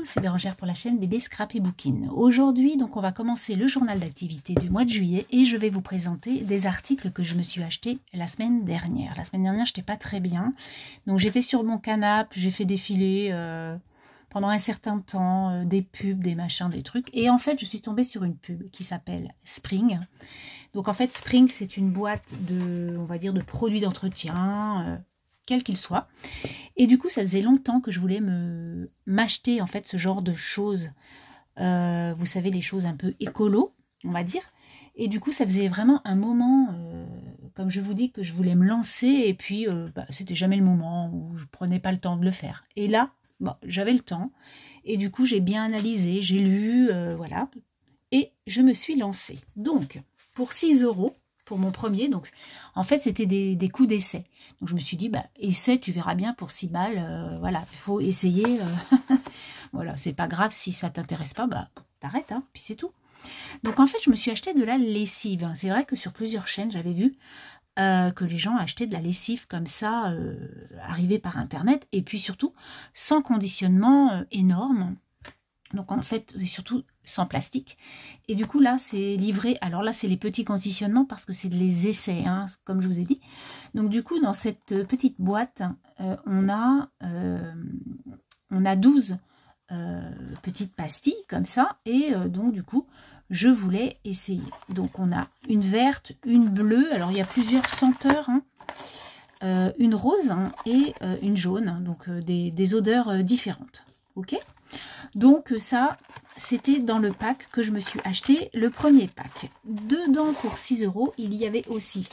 c'est Bérangère pour la chaîne Bébé Scrapbooking. Aujourd'hui, donc, on va commencer le journal d'activité du mois de juillet et je vais vous présenter des articles que je me suis achetés la semaine dernière. La semaine dernière, je n'étais pas très bien, donc j'étais sur mon canapé, j'ai fait défiler pendant un certain temps des pubs, des machins, des trucs. Et en fait, je suis tombée sur une pub qui s'appelle Spring. Donc en fait, Spring, c'est une boîte de, on va dire, de produits d'entretien, quel qu'il soit. Et du coup, ça faisait longtemps que je voulais m'acheter en fait ce genre de choses. Vous savez, les choses un peu écolo, on va dire. Et du coup, ça faisait vraiment un moment, comme je vous dis, que je voulais me lancer. Et puis, c'était jamais le moment où je prenais pas le temps de le faire. Et là, bon, j'avais le temps. Et du coup, j'ai bien analysé, j'ai lu, voilà. Et je me suis lancée. Donc, pour 6 €, pour mon premier, donc en fait c'était des coups d'essai. Donc je me suis dit, bah essaie, tu verras bien pour 6 balles, voilà, il faut essayer. Voilà, c'est pas grave, si ça t'intéresse pas, bah t'arrêtes, hein, puis c'est tout. Donc en fait je me suis acheté de la lessive. C'est vrai que sur plusieurs chaînes j'avais vu que les gens achetaient de la lessive comme ça, arrivée par internet, et puis surtout sans conditionnement énorme. Donc en fait, surtout sans plastique. Et du coup là, c'est livré. Alors là, c'est les petits conditionnements parce que c'est les essais, hein, comme je vous ai dit. Donc du coup, dans cette petite boîte, on a 12 petites pastilles comme ça. Et donc du coup, je voulais essayer. Donc on a une verte, une bleue. Alors il y a plusieurs senteurs, hein, une rose, hein, et une jaune. Hein, donc des odeurs différentes. Ok ? Donc ça, c'était dans le pack que je me suis acheté, le premier pack. Dedans, pour 6 €, il y avait aussi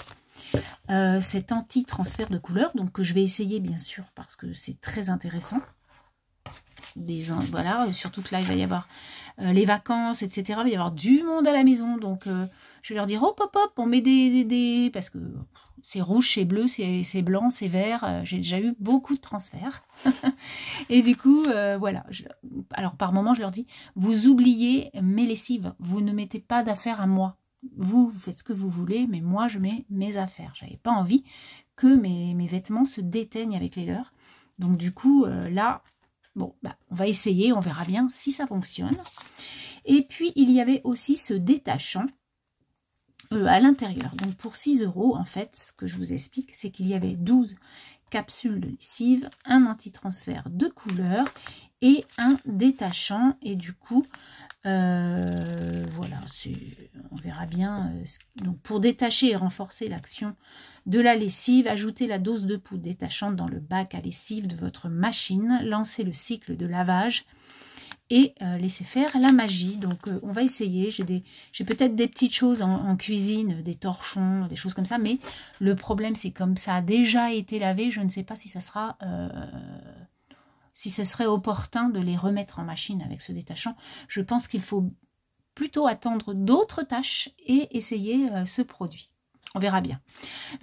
cet anti-transfert de couleurs, donc que je vais essayer bien sûr, parce que c'est très intéressant. Voilà, surtout que là, il va y avoir les vacances, etc. Il va y avoir du monde à la maison, donc je vais leur dire, hop, hop, hop, on met des parce que c'est rouge, c'est bleu, c'est blanc, c'est vert. J'ai déjà eu beaucoup de transferts. Et du coup, voilà. Alors, par moment, je leur dis, vous oubliez mes lessives. Vous ne mettez pas d'affaires à moi. Vous faites ce que vous voulez, mais moi, je mets mes affaires. J'avais pas envie que mes vêtements se déteignent avec les leurs. Donc, du coup, là, bon, on va essayer. On verra bien si ça fonctionne. Et puis, il y avait aussi ce détachant à l'intérieur. Donc pour 6 €, en fait, ce que je vous explique, c'est qu'il y avait 12 capsules de lessive, un anti-transfert de couleur et un détachant. Et du coup, voilà, on verra bien. Donc pour détacher et renforcer l'action de la lessive, ajoutez la dose de poudre détachante dans le bac à lessive de votre machine, lancez le cycle de lavage et laisser faire la magie. Donc on va essayer. J'ai peut-être des petites choses en cuisine, des torchons, des choses comme ça, mais le problème c'est comme ça a déjà été lavé, je ne sais pas si ça sera si ce serait opportun de les remettre en machine avec ce détachant. Je pense qu'il faut plutôt attendre d'autres tâches et essayer ce produit. On verra bien.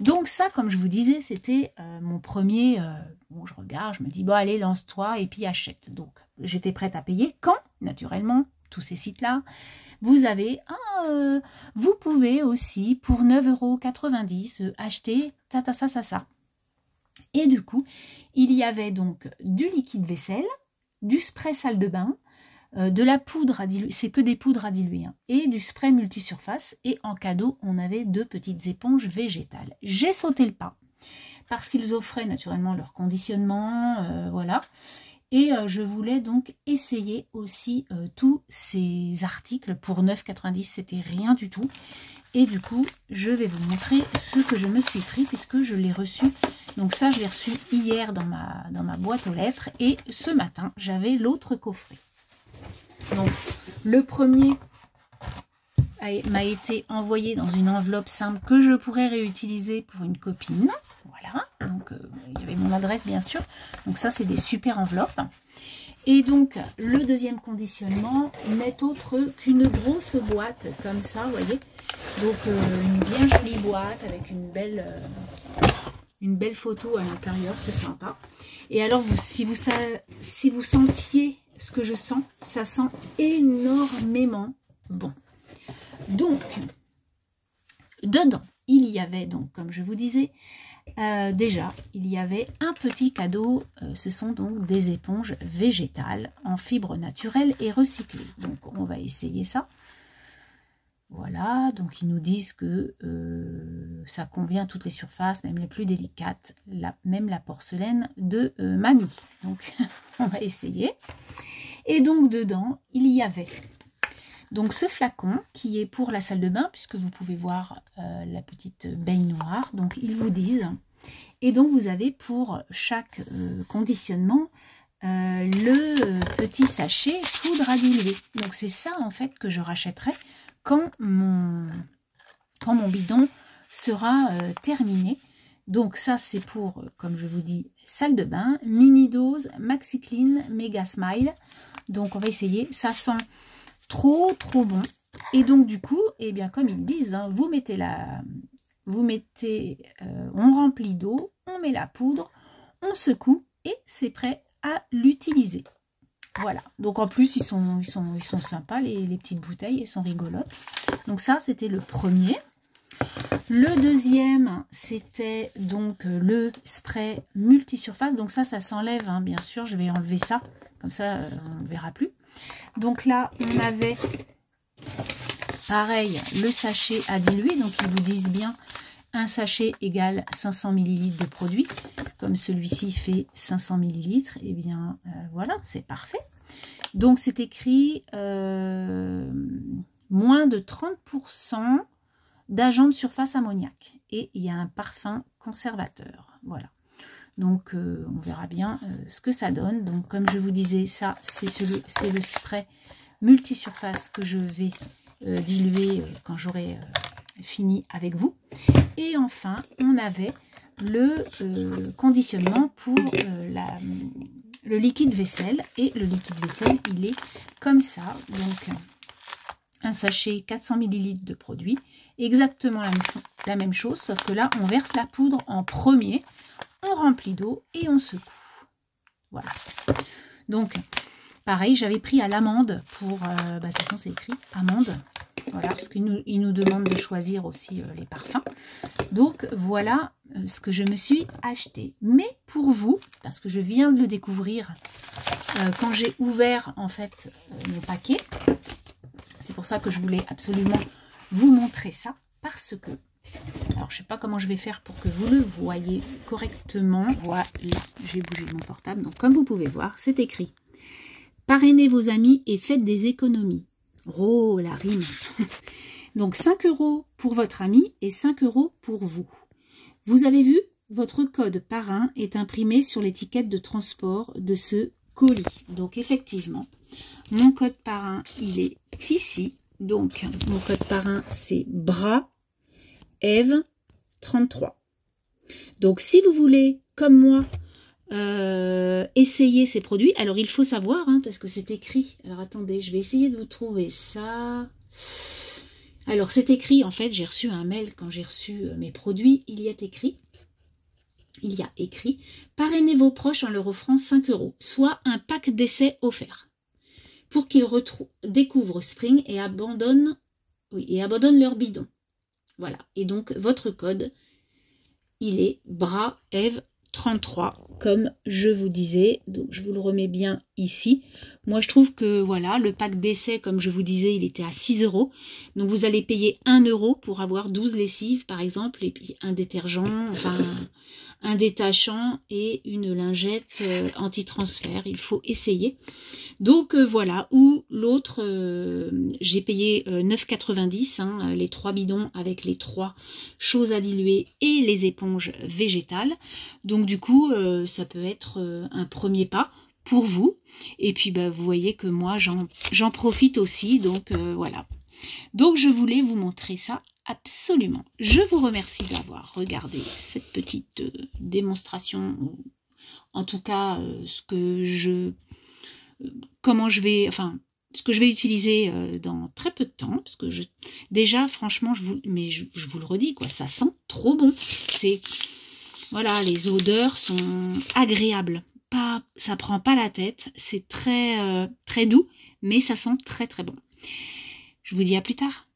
Donc ça, comme je vous disais, c'était mon premier... bon, je regarde, je me dis, bon allez, lance-toi et puis achète. Donc, j'étais prête à payer quand, naturellement, tous ces sites-là, vous avez... vous pouvez aussi, pour 9,90 € acheter ça. Et du coup, il y avait donc du liquide vaisselle, du spray salle de bain, de la poudre à diluer, c'est que des poudres à diluer, hein, et du spray multisurface. Et en cadeau, on avait 2 petites éponges végétales. J'ai sauté le pas parce qu'ils offraient naturellement leur conditionnement, voilà. Et je voulais donc essayer aussi tous ces articles pour 9,90 €. C'était rien du tout. Et du coup, je vais vous montrer ce que je me suis pris puisque je l'ai reçu. Donc ça, je l'ai reçu hier dans ma boîte aux lettres. Et ce matin, j'avais l'autre coffret. Donc, le premier m'a été envoyé dans une enveloppe simple que je pourrais réutiliser pour une copine. Voilà, donc il y avait mon adresse bien sûr. Donc ça, c'est des super enveloppes. Et donc, le deuxième conditionnement n'est autre qu'une grosse boîte comme ça, vous voyez. Donc, une bien jolie boîte avec une belle photo à l'intérieur, c'est sympa. Et alors, si vous sentiez ce que je sens, ça sent énormément bon. Donc, dedans, il y avait donc, comme je vous disais, déjà, il y avait un petit cadeau. Ce sont donc des éponges végétales en fibres naturelles et recyclées. Donc, on va essayer ça. Voilà, donc ils nous disent que ça convient à toutes les surfaces, même les plus délicates, même la porcelaine de mamie. Donc, on va essayer. Et donc, dedans, il y avait donc ce flacon qui est pour la salle de bain, puisque vous pouvez voir la petite baignoire. Donc, ils vous disent. Et donc, vous avez pour chaque conditionnement le petit sachet poudre à diluer. Donc, c'est ça, en fait, que je rachèterai quand mon bidon sera terminé. Donc ça c'est pour, comme je vous dis, salle de bain, mini dose, Maxi Clean, Mega Smile. Donc on va essayer, ça sent trop bon. Et donc du coup, eh bien comme ils disent, hein, on remplit d'eau, on met la poudre, on secoue et c'est prêt à l'utiliser. Voilà, donc en plus ils sont sympas, les petites bouteilles, elles sont rigolotes. Donc ça c'était le premier. Le deuxième c'était donc le spray multisurface. Donc ça s'enlève, hein, bien sûr, je vais enlever ça, comme ça on ne verra plus. Donc là on avait pareil le sachet à diluer, donc ils vous disent bien un sachet égale 500 ml de produit. Comme celui-ci fait 500 ml, et bien voilà, c'est parfait. Donc c'est écrit moins de 30% d'agent de surface ammoniac. Et il y a un parfum conservateur. Voilà. Donc on verra bien ce que ça donne. Donc comme je vous disais, ça c'est le spray multisurface que je vais diluer quand j'aurai fini avec vous. Et enfin, on avait le conditionnement pour le liquide vaisselle. Et le liquide vaisselle, il est comme ça. Donc, un sachet 400 ml de produit. Exactement la même chose, sauf que là, on verse la poudre en premier. On remplit d'eau et on secoue. Voilà. Donc, pareil, j'avais pris à l'amande pour... de toute façon, c'est écrit amande. Voilà, parce qu'il nous demande de choisir aussi les parfums. Donc, voilà ce que je me suis acheté. Mais pour vous, parce que je viens de le découvrir quand j'ai ouvert, en fait, mon paquet. C'est pour ça que je voulais absolument vous montrer ça. Parce que, alors, je ne sais pas comment je vais faire pour que vous le voyez correctement. Voilà, j'ai bougé mon portable. Donc, comme vous pouvez voir, c'est écrit. Parrainez vos amis et faites des économies. Oh, la rime. Donc 5 € pour votre ami et 5 € pour vous. Vous avez vu, votre code parrain est imprimé sur l'étiquette de transport de ce colis. Donc effectivement, mon code parrain, il est ici. Donc mon code parrain, c'est bras Eve 33. Donc si vous voulez, comme moi, essayer ces produits. Alors il faut savoir, hein, parce que c'est écrit. Alors attendez, je vais essayer de vous trouver ça. Alors c'est écrit, en fait, j'ai reçu un mail quand j'ai reçu mes produits. Il y a écrit, parrainez vos proches en leur offrant 5 €, soit un pack d'essai offert, pour qu'ils découvrent Spring et abandonnent leur bidon. Voilà. Et donc votre code, il est bras Eve 33, comme je vous disais. Donc je vous le remets bien ici. Moi je trouve que voilà, le pack d'essai, comme je vous disais, il était à 6 €. Donc vous allez payer 1 € pour avoir 12 lessives par exemple, et puis un détergent, enfin un détachant et une lingette anti-transfert. Il faut essayer. Donc voilà, ou l'autre, j'ai payé 9,90 €, hein, les 3 bidons avec les 3 choses à diluer et les éponges végétales. Donc du coup, ça peut être un premier pas pour vous. Et puis bah, vous voyez que moi, j'en profite aussi. Donc voilà. Donc je voulais vous montrer ça absolument. Je vous remercie d'avoir regardé cette petite démonstration. En tout cas, ce que je vais utiliser dans très peu de temps, parce que déjà franchement je vous le redis, quoi, ça sent trop bon. Voilà, les odeurs sont agréables, ça prend pas la tête, c'est très très doux, mais ça sent très très bon. Je vous dis à plus tard.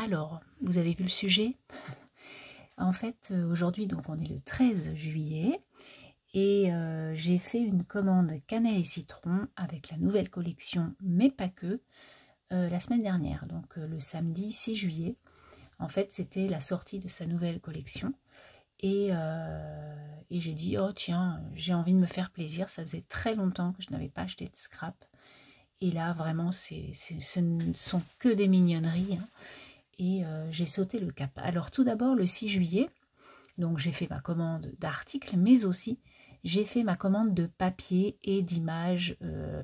Alors, vous avez vu le sujet? En fait, aujourd'hui, donc on est le 13 juillet et j'ai fait une commande cannelle et citron avec la nouvelle collection, mais pas que, la semaine dernière, donc le samedi 6 juillet. En fait, c'était la sortie de sa nouvelle collection et j'ai dit, oh tiens, j'ai envie de me faire plaisir, ça faisait très longtemps que je n'avais pas acheté de scrap. Et là, vraiment, ce ne sont que des mignonneries, hein. Et j'ai sauté le cap. Alors tout d'abord, le 6 juillet, donc j'ai fait ma commande d'articles, mais aussi j'ai fait ma commande de papier et d'images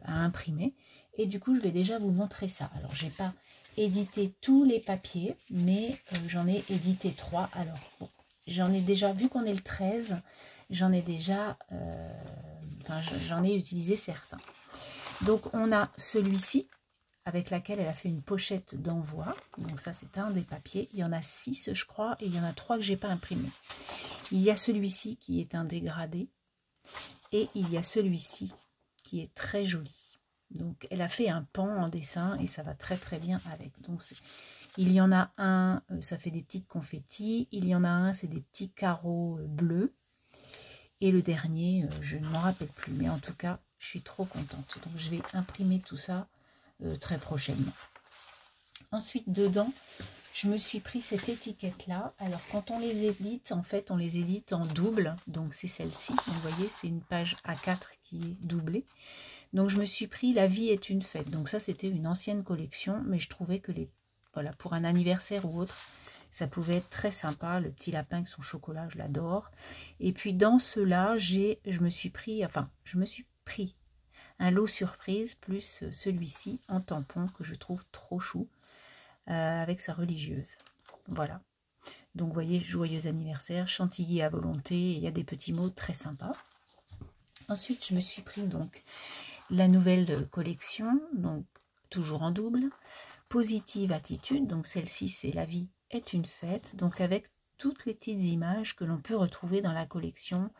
à imprimer. Et du coup, je vais déjà vous montrer ça. Alors, j'ai pas édité tous les papiers, mais j'en ai édité 3. Alors, bon, j'en ai déjà, vu qu'on est le 13, j'en ai déjà, j'en ai utilisé certains. Donc, on a celui-ci, avec laquelle elle a fait une pochette d'envoi. Donc ça, c'est un des papiers. Il y en a 6, je crois, et il y en a 3 que j'ai pas imprimés. Il y a celui-ci qui est un dégradé, et il y a celui-ci qui est très joli. Donc, elle a fait un pan en dessin, et ça va très très bien avec. Donc, il y en a un, ça fait des petites confettis. Il y en a un, c'est des petits carreaux bleus. Et le dernier, je ne m'en rappelle plus. Mais en tout cas, je suis trop contente. Donc, je vais imprimer tout ça très prochainement. Ensuite, dedans, je me suis pris cette étiquette-là. Alors, quand on les édite, en fait, on les édite en double. Donc, c'est celle-ci. Vous voyez, c'est une page A4 qui est doublée. Donc, je me suis pris La vie est une fête. Donc, ça, c'était une ancienne collection. Mais je trouvais que voilà, pour un anniversaire ou autre, ça pouvait être très sympa. Le petit lapin avec son chocolat, je l'adore. Et puis, dans ceux-là, je me suis pris un lot surprise plus celui-ci en tampon que je trouve trop chou avec sa religieuse. Voilà. Donc, vous voyez, joyeux anniversaire, chantilly à volonté. Il y a des petits mots très sympas. Ensuite, je me suis pris donc la nouvelle collection, donc toujours en double. Positive attitude. Donc, celle-ci, c'est La vie est une fête. Donc, avec toutes les petites images que l'on peut retrouver dans la collection.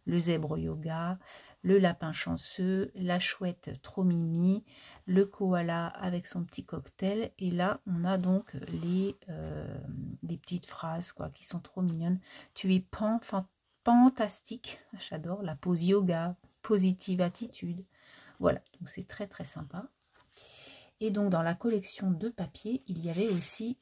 Le zèbre yoga, le lapin chanceux, la chouette trop mimi, le koala avec son petit cocktail. Et là, on a donc les petites phrases quoi, qui sont trop mignonnes. Tu es fantastique, j'adore la pose yoga, positive attitude. Voilà, donc c'est très très sympa. Et donc dans la collection de papier, il y avait aussi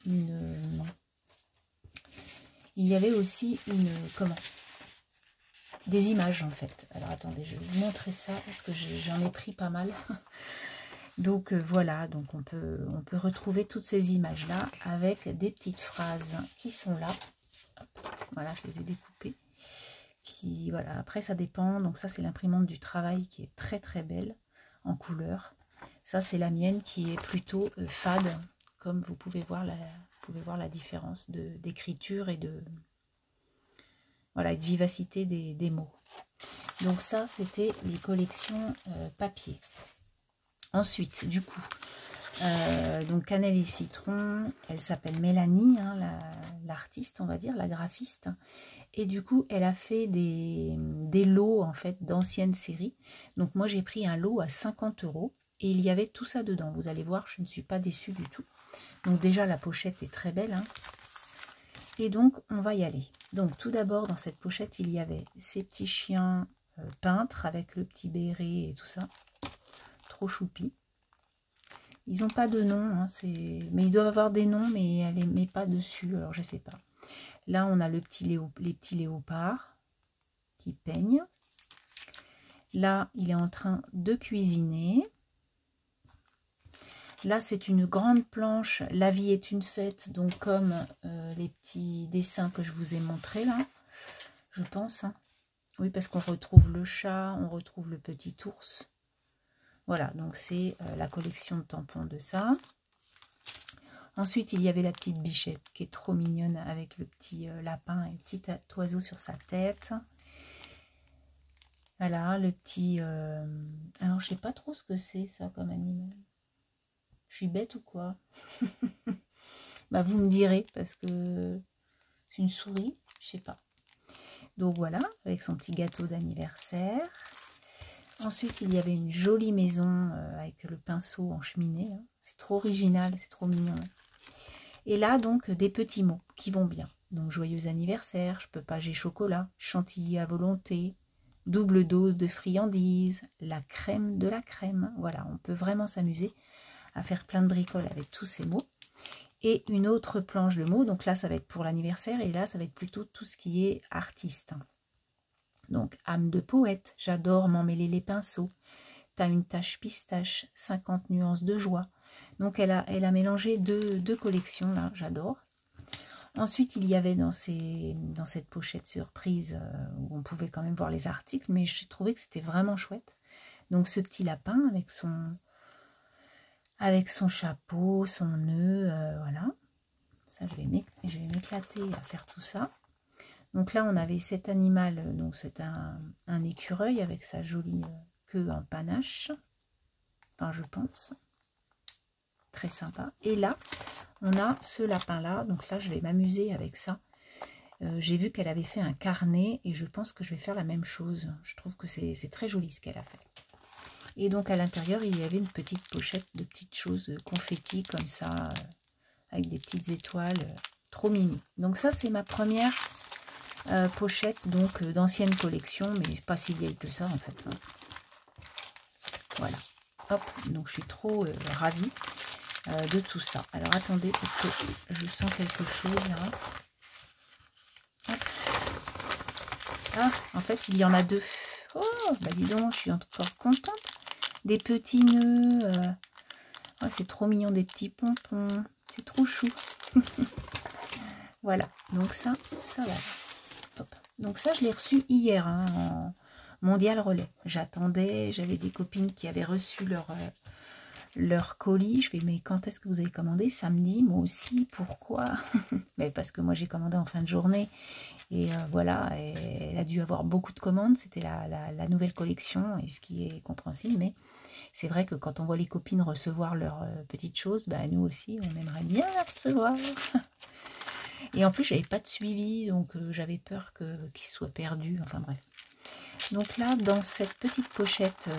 des images en fait. Alors attendez, je vais vous montrer ça parce que j'en ai pris pas mal. Donc voilà, donc on peut retrouver toutes ces images là avec des petites phrases qui sont là. Hop, voilà, je les ai découpées. Voilà, après ça dépend. Donc ça c'est l'imprimante du travail qui est très très belle en couleur. Ça c'est la mienne qui est plutôt fade, comme vous pouvez voir la différence d'écriture et de vivacité des mots. Donc ça, c'était les collections papier. Ensuite, du coup, donc cannelle et citron, elle s'appelle Mélanie, hein, l'artiste, on va dire, la graphiste. Et du coup, elle a fait des lots, en fait, d'anciennes séries. Donc moi, j'ai pris un lot à 50 € et il y avait tout ça dedans. Vous allez voir, je ne suis pas déçue du tout. Donc déjà, la pochette est très belle, hein. Et donc, on va y aller. Donc, tout d'abord, dans cette pochette, il y avait ces petits chiens peintres avec le petit béret et tout ça. Trop choupi. Ils n'ont pas de nom, hein, mais ils doivent avoir des noms, mais elle ne les met pas dessus, alors je ne sais pas. Là, on a les petits léopards qui peignent. Là, il est en train de cuisiner. Là, c'est une grande planche. La vie est une fête. Donc, comme les petits dessins que je vous ai montrés là, je pense. Hein. Oui, parce qu'on retrouve le chat, on retrouve le petit ours. Voilà, donc c'est la collection de tampons de ça. Ensuite, il y avait la petite bichette qui est trop mignonne avec le petit lapin et le petit oiseau sur sa tête. Voilà, le petit... Alors, je sais pas trop ce que c'est ça comme animal. Je suis bête ou quoi? Bah, vous me direz, parce que c'est une souris, je sais pas. Donc voilà, avec son petit gâteau d'anniversaire. Ensuite, il y avait une jolie maison avec le pinceau en cheminée. C'est trop original, c'est trop mignon. Et là, donc, des petits mots qui vont bien. Donc, joyeux anniversaire, je peux pas, j'ai chocolat, chantilly à volonté, double dose de friandises, la crème de la crème. Voilà, on peut vraiment s'amuser à faire plein de bricoles avec tous ces mots. Et une autre planche de mots, donc là, ça va être pour l'anniversaire, et là, ça va être plutôt tout ce qui est artiste. Donc, âme de poète, j'adore m'emmêler les pinceaux. T'as une tache pistache, 50 nuances de joie. Donc, elle a mélangé deux collections, là, j'adore. Ensuite, il y avait dans cette pochette surprise, où on pouvait quand même voir les articles, mais j'ai trouvé que c'était vraiment chouette. Donc, ce petit lapin avec son chapeau, son nœud, voilà. Ça, je vais m'éclater à faire tout ça. Donc là, on avait cet animal, donc c'est un écureuil avec sa jolie queue en panache. Enfin, je pense. Très sympa. Et là, on a ce lapin-là. Donc là, je vais m'amuser avec ça. J'ai vu qu'elle avait fait un carnet et je pense que je vais faire la même chose. Je trouve que c'est très joli ce qu'elle a fait. Et donc, à l'intérieur, il y avait une petite pochette de petites choses confetti comme ça, avec des petites étoiles. Trop mimi. Donc ça, c'est ma première... pochette donc d'ancienne collection, mais pas si vieille que ça en fait. Voilà. Hop, donc je suis trop ravie de tout ça. Alors attendez, parce que je sens quelque chose là. Hop. Ah, en fait, il y en a deux. Oh, bah dis donc, je suis encore contente. Des petits nœuds. Oh, c'est trop mignon, des petits pompons. C'est trop chou. Voilà, donc ça va. Donc ça, je l'ai reçu hier, hein, en mondial relais. J'attendais, j'avais des copines qui avaient reçu leur colis. Je fais, mais quand est-ce que vous avez commandé? Samedi, moi aussi, pourquoi? Mais parce que moi, j'ai commandé en fin de journée. Et voilà, et elle a dû avoir beaucoup de commandes. C'était la nouvelle collection, et ce qui est compréhensible. Mais c'est vrai que quand on voit les copines recevoir leurs petites choses, bah, nous aussi, on aimerait bien la recevoir. Et en plus, j'avais pas de suivi, donc j'avais peur qu'il soit perdu. Enfin bref. Donc là, dans cette petite pochette,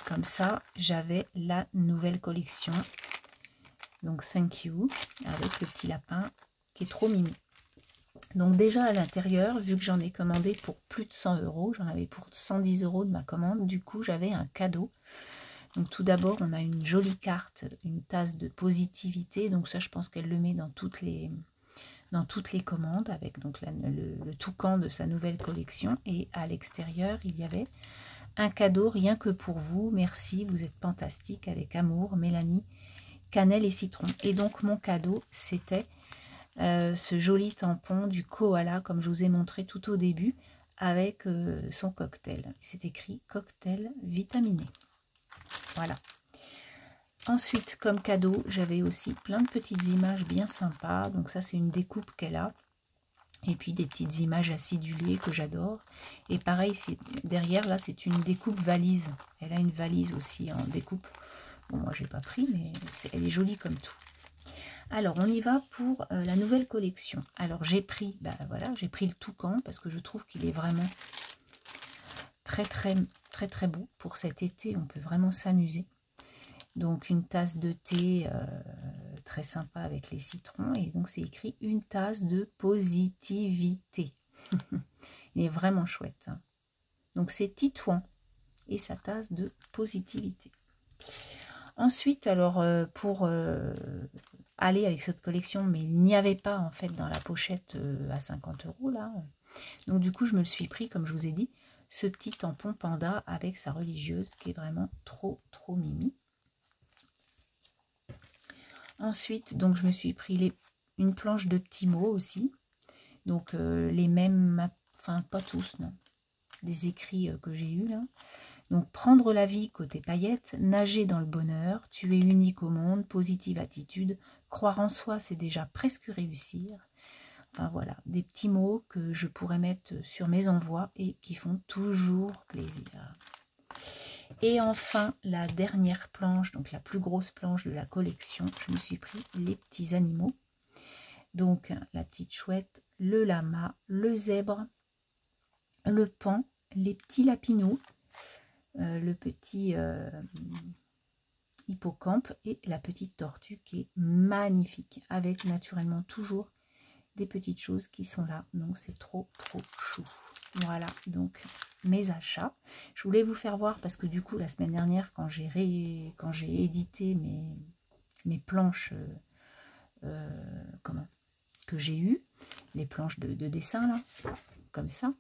comme ça, j'avais la nouvelle collection. Donc, thank you, avec le petit lapin qui est trop mimi. Donc déjà à l'intérieur, vu que j'en ai commandé pour plus de 100 €, j'en avais pour 110 € de ma commande. Du coup, j'avais un cadeau. Donc tout d'abord, on a une jolie carte, une tasse de positivité. Donc ça, je pense qu'elle le met dans toutes les commandes, avec donc le toucan de sa nouvelle collection. Et à l'extérieur, il y avait un cadeau rien que pour vous. Merci, vous êtes fantastique, avec amour, Mélanie, cannelle et citron. Et donc mon cadeau, c'était ce joli tampon du koala, comme je vous ai montré tout au début, avec son cocktail. C'est écrit cocktail vitaminé. Voilà. Ensuite, comme cadeau, j'avais aussi plein de petites images bien sympas. Donc ça, c'est une découpe qu'elle a. Et puis des petites images acidulées que j'adore. Et pareil, derrière, là, c'est une découpe valise. Elle a une valise aussi en découpe. Bon, moi, j'ai pas pris, mais elle est jolie comme tout. Alors, on y va pour la nouvelle collection. Alors, j'ai pris, j'ai pris le toucan parce que je trouve qu'il est vraiment très, très, très, très beau pour cet été. On peut vraiment s'amuser. Donc une tasse de thé très sympa avec les citrons. Et donc c'est écrit une tasse de positivité. Il est vraiment chouette. Hein. Donc c'est Titouan et sa tasse de positivité. Ensuite, alors pour aller avec cette collection, mais il n'y avait pas en fait dans la pochette à 50 € là. Donc du coup je me le suis pris, comme je vous ai dit, ce petit tampon panda avec sa religieuse qui est vraiment trop trop mimi. Ensuite, donc je me suis pris une planche de petits mots aussi. Donc les mêmes, enfin pas tous, non. Des écrits que j'ai eus là. Donc prendre la vie côté paillettes, nager dans le bonheur, tu es unique au monde, positive attitude, croire en soi c'est déjà presque réussir. Enfin voilà, des petits mots que je pourrais mettre sur mes envois et qui font toujours plaisir. Et enfin, la dernière planche, donc la plus grosse planche de la collection, je me suis pris les petits animaux. Donc, la petite chouette, le lama, le zèbre, le paon, les petits lapinous, le petit hippocampe et la petite tortue qui est magnifique, avec naturellement toujours des petites choses qui sont là, donc c'est trop chou. Voilà donc mes achats. Je voulais vous faire voir parce que du coup la semaine dernière quand j'ai édité mes planches que j'ai eues, les planches de dessin là, comme ça.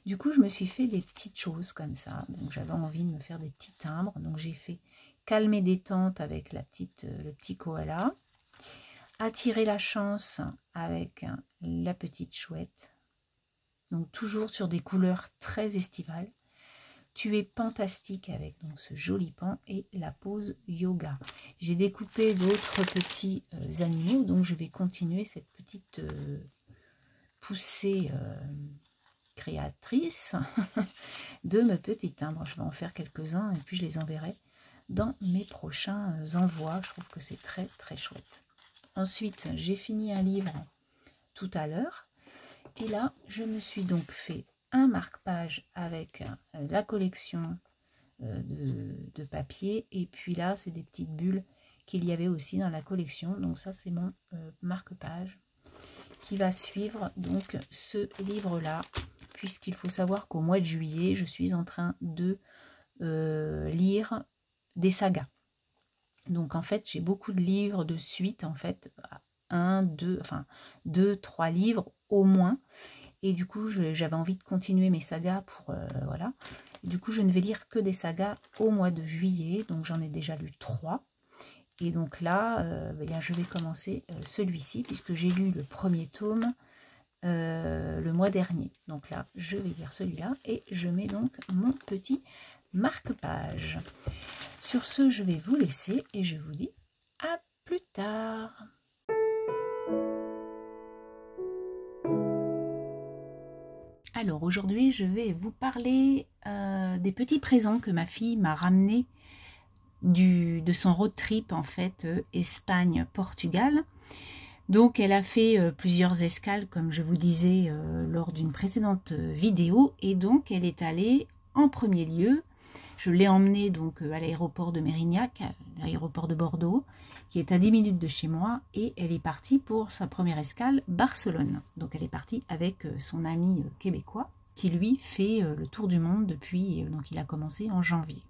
Du coup je me suis fait des petites choses comme ça, donc j'avais envie de me faire des petits timbres, donc j'ai fait calme et détente avec le petit koala, attirer la chance avec la petite chouette, donc toujours sur des couleurs très estivales. Tu es fantastique avec donc ce joli pan et la pose yoga. J'ai découpé d'autres petits animaux, donc je vais continuer cette petite poussée créatrice de mes petits timbres. Je vais en faire quelques-uns et puis je les enverrai dans mes prochains envois. Je trouve que c'est très chouette. Ensuite, j'ai fini un livre tout à l'heure et là, je me suis donc fait un marque-page avec la collection de papier et puis là, c'est des petites bulles qu'il y avait aussi dans la collection. Donc ça, c'est mon marque-page qui va suivre donc ce livre-là, puisqu'il faut savoir qu'au mois de juillet, je suis en train de lire des sagas. Donc en fait, j'ai beaucoup de livres de suite, en fait, 2, 3 livres au moins. Et du coup, j'avais envie de continuer mes sagas pour, voilà. Et du coup, je ne vais lire que des sagas au mois de juillet. Donc j'en ai déjà lu 3. Et donc là, je vais commencer celui-ci, puisque j'ai lu le premier tome le mois dernier. Donc là, je vais lire celui-là et je mets donc mon petit marque-page. Sur ce, je vais vous laisser et je vous dis à plus tard. Alors aujourd'hui, je vais vous parler des petits présents que ma fille m'a ramenés de son road trip en fait Espagne-Portugal. Donc elle a fait plusieurs escales comme je vous disais lors d'une précédente vidéo et donc elle est allée en premier lieu, je l'ai emmenée donc à l'aéroport de Mérignac, à l'aéroport de Bordeaux qui est à 10 minutes de chez moi et elle est partie pour sa première escale Barcelone. Donc elle est partie avec son ami québécois qui lui fait le tour du monde depuis, donc il a commencé en janvier.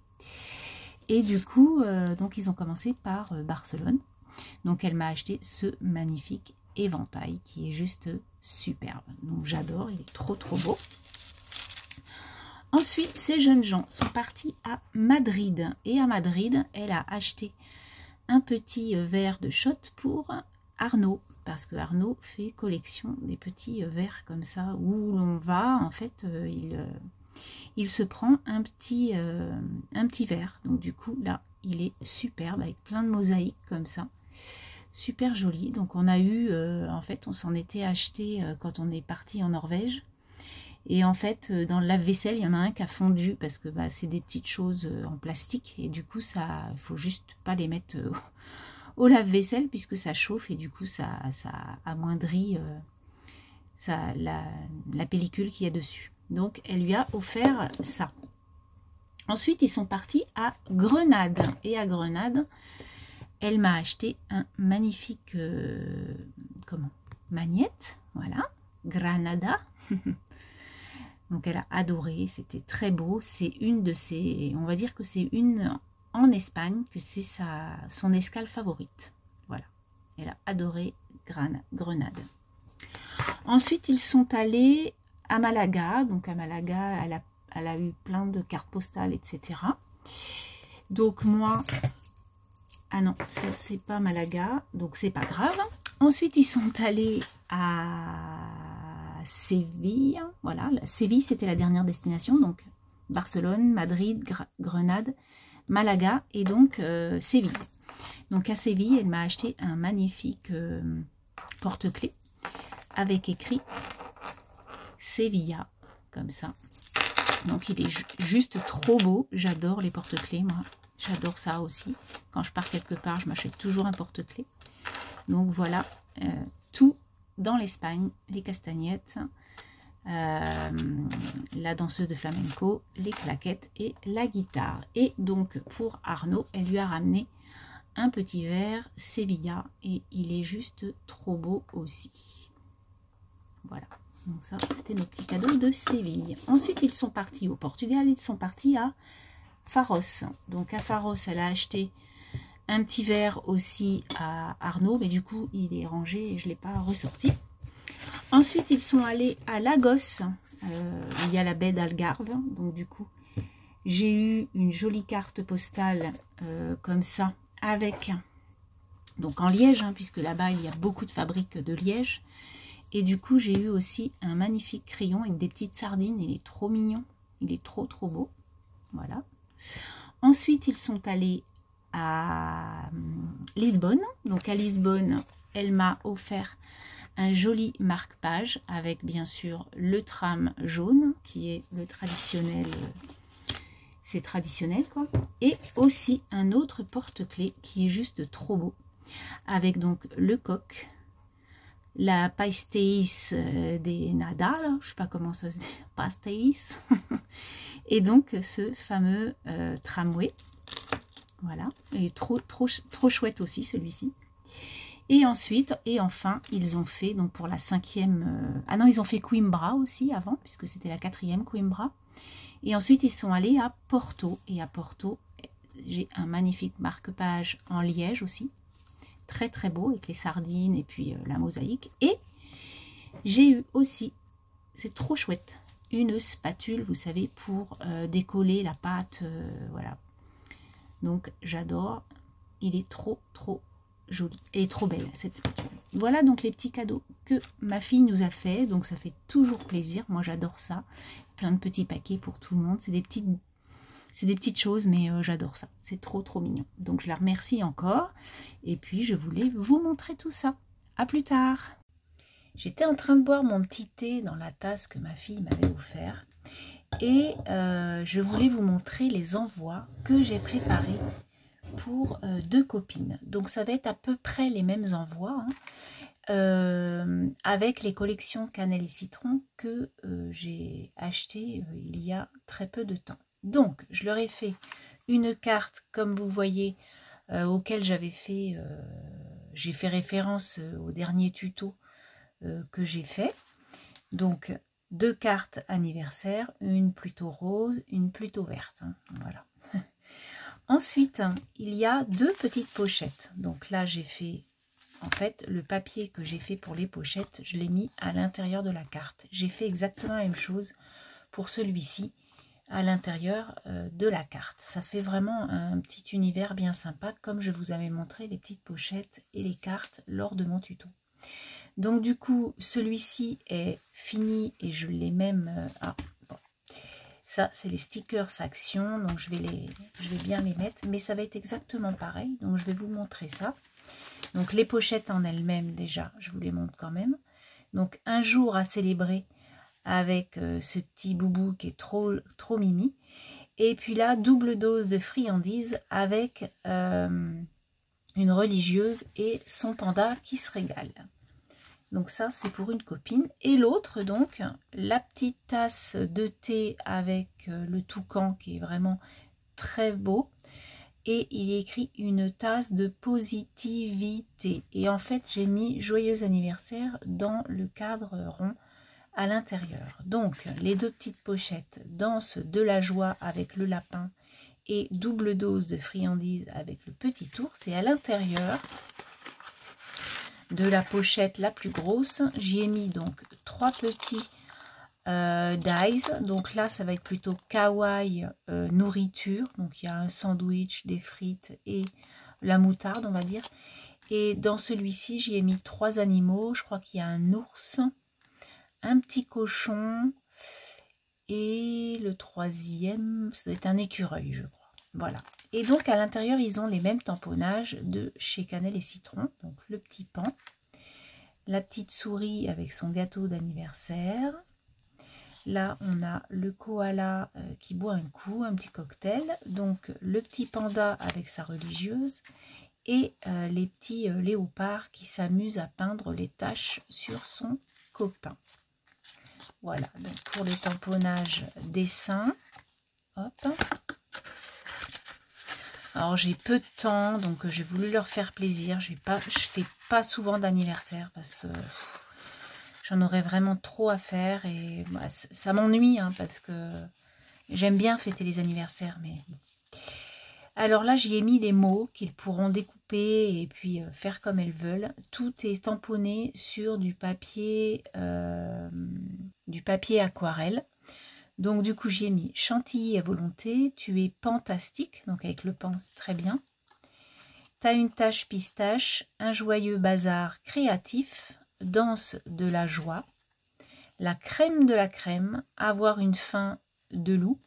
Et du coup, donc ils ont commencé par Barcelone. Donc elle m'a acheté ce magnifique éventail qui est juste superbe. Donc j'adore, il est trop beau. Ensuite, ces jeunes gens sont partis à Madrid. Et à Madrid, elle a acheté un petit verre de shot pour Arnaud. Parce que Arnaud fait collection des petits verres comme ça où l'on va, en fait, il se prend un petit verre. Donc du coup, là, il est superbe avec plein de mosaïques comme ça. Super joli. Donc on a eu, en fait, on s'en était acheté quand on est parti en Norvège. Et en fait, dans le lave-vaisselle, il y en a un qui a fondu parce que c'est des petites choses en plastique. Et du coup, ça, il faut juste pas les mettre au lave-vaisselle puisque ça chauffe et du coup, ça amoindrit la pellicule qu'il y a dessus. Donc, elle lui a offert ça. Ensuite, ils sont partis à Grenade. Et à Grenade, elle m'a acheté un magnifique magnète. Voilà, Granada. Donc elle a adoré, c'était très beau. C'est une de ses, on va dire que c'est une en Espagne, que c'est son escale favorite. Voilà, elle a adoré Grenade. Ensuite, ils sont allés à Malaga. Donc à Malaga, elle a eu plein de cartes postales, etc. Donc moi, ah non, ça c'est pas Malaga, donc c'est pas grave. Ensuite, ils sont allés à Séville, voilà, Séville c'était la dernière destination, donc Barcelone, Madrid, Grenade, Malaga et donc Séville. Donc à Séville, elle m'a acheté un magnifique porte-clés avec écrit Sevilla, comme ça. Donc il est juste trop beau, j'adore les porte-clés, moi, j'adore ça aussi. Quand je pars quelque part, je m'achète toujours un porte-clés. Donc voilà, tout dans l'Espagne, les castagnettes la danseuse de flamenco, les claquettes et la guitare. Et donc pour Arnaud, elle lui a ramené un petit verre Sevilla et il est juste trop beau aussi. Voilà, donc ça c'était nos petits cadeaux de Séville. Ensuite ils sont partis au Portugal, ils sont partis à Pharos. Donc à Pharos elle a acheté un petit verre aussi à Arnaud, mais du coup il est rangé et je ne l'ai pas ressorti. Ensuite ils sont allés à Lagos, il y a la baie d'Algarve, donc du coup j'ai eu une jolie carte postale comme ça, avec, donc en liège, hein, puisque là-bas il y a beaucoup de fabriques de liège. Et du coup j'ai eu aussi un magnifique crayon avec des petites sardines, il est trop mignon, il est trop beau. Voilà. Ensuite ils sont allés à Lisbonne. Donc à Lisbonne, elle m'a offert un joli marque-page avec bien sûr le tram jaune qui est le traditionnel. C'est traditionnel quoi. Et aussi un autre porte-clés qui est juste trop beau. Avec donc le coq, la pastéis des Nadal, je sais pas comment ça se dit, pastéis. Et donc ce fameux tramway. Voilà, et trop chouette aussi celui-ci. Et ensuite, et enfin, ils ont fait, donc pour la 5e... ah non, ils ont fait Coimbra aussi avant, puisque c'était la 4e Coimbra. Et ensuite, ils sont allés à Porto. Et à Porto, j'ai un magnifique marque-page en liège aussi. Très beau, avec les sardines et puis la mosaïque. Et j'ai eu aussi, c'est trop chouette, une spatule, vous savez, pour décoller la pâte. Voilà. Donc, j'adore. Il est trop jolie et trop belle cette spatule. Voilà donc les petits cadeaux que ma fille nous a fait. Donc ça fait toujours plaisir, moi j'adore ça. Plein de petits paquets pour tout le monde, c'est des petites choses, mais j'adore ça, c'est trop mignon. Donc je la remercie encore et puis je voulais vous montrer tout ça. À plus tard. J'étais en train de boire mon petit thé dans la tasse que ma fille m'avait offert et je voulais vous montrer les envois que j'ai préparés pour 2 copines. Donc ça va être à peu près les mêmes envois, hein, avec les collections cannelle et citron que j'ai achetées il y a très peu de temps. Donc je leur ai fait une carte, comme vous voyez, auquel j'ai fait référence au dernier tuto que j'ai fait. Donc 2 cartes anniversaire, une plutôt rose, une plutôt verte, hein, voilà. Ensuite, il y a 2 petites pochettes. Donc là, j'ai fait, en fait, le papier que j'ai fait pour les pochettes, je l'ai mis à l'intérieur de la carte. J'ai fait exactement la même chose pour celui-ci, à l'intérieur de la carte. Ça fait vraiment un petit univers bien sympa, comme je vous avais montré les petites pochettes et les cartes lors de mon tuto. Donc du coup, celui-ci est fini et je l'ai même... Ça, c'est les stickers Action, donc je vais bien les mettre, mais ça va être exactement pareil, donc je vais vous montrer ça. Donc les pochettes en elles-mêmes, déjà, je vous les montre quand même. Donc un jour à célébrer avec ce petit boubou qui est trop mimi. Et puis là, double dose de friandises avec une religieuse et son panda qui se régale. Donc ça, c'est pour une copine. Et l'autre, donc, la petite tasse de thé avec le toucan qui est vraiment très beau. Et il est écrit une tasse de positivité. Et en fait, j'ai mis joyeux anniversaire dans le cadre rond à l'intérieur. Donc, les 2 petites pochettes, danse de la joie avec le lapin et double dose de friandises avec le petit ours. Et à l'intérieur de la pochette la plus grosse, j'y ai mis donc 3 petits dice. Donc là ça va être plutôt kawaii nourriture. Donc il y a un sandwich, des frites et la moutarde, on va dire. Et dans celui-ci j'y ai mis 3 animaux. Je crois qu'il y a un ours, un petit cochon et le 3e ça doit être un écureuil, je crois. Voilà. Et donc à l'intérieur ils ont les mêmes tamponnages de chez Cannelle et Citron. Donc le petit pan, la petite souris avec son gâteau d'anniversaire. Là on a le koala qui boit un coup, un petit cocktail. Donc le petit panda avec sa religieuse. Et les petits léopards qui s'amusent à peindre les taches sur son copain. Voilà, donc pour le tamponnage dessin. Hop. Alors j'ai peu de temps, donc j'ai voulu leur faire plaisir. Je fais pas souvent d'anniversaire parce que j'en aurais vraiment trop à faire et bah, ça m'ennuie hein, parce que j'aime bien fêter les anniversaires. Mais alors là, j'y ai mis les mots qu'ils pourront découper et puis faire comme elles veulent. Tout est tamponné sur du papier aquarelle. Donc du coup, j'y ai mis chantilly à volonté. Tu es fantastique, donc avec le pan, c'est très bien. T'as une tache pistache, un joyeux bazar créatif, danse de la joie, la crème de la crème, avoir une faim de loup.